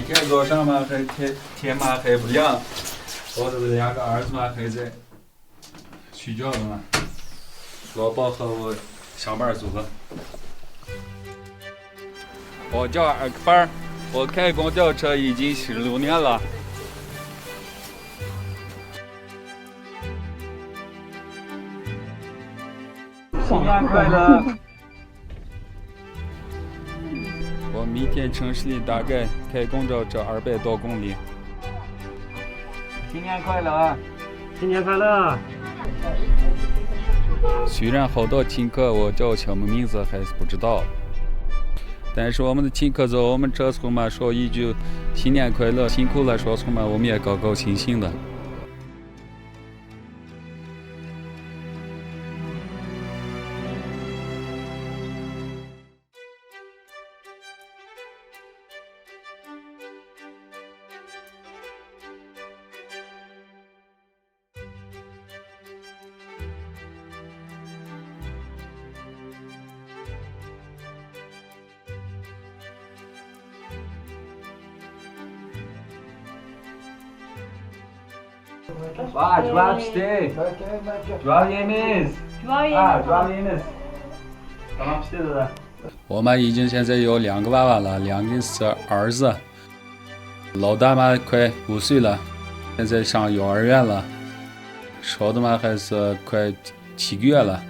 天早上嘛还天嘛还不亮，我这两个儿子嘛还在睡觉了嘛。老婆和我上班走了。我叫二克班，我开公交车已经16年了。新年快乐！我明天城市里大概开公交车200多公里。新年快乐！新年快乐！虽然好多亲客我叫什么名字还是不知道，但是我们的亲客在我们这村嘛说一句新年快乐，辛苦了说村嘛我们也高高兴兴的。Vá, joabiste! Joabines! Ah, joabines! 我们已经现在有2个娃娃了，2个是儿子，老大嘛快5岁了，现在上幼儿园了，小的嘛还是快7个月了。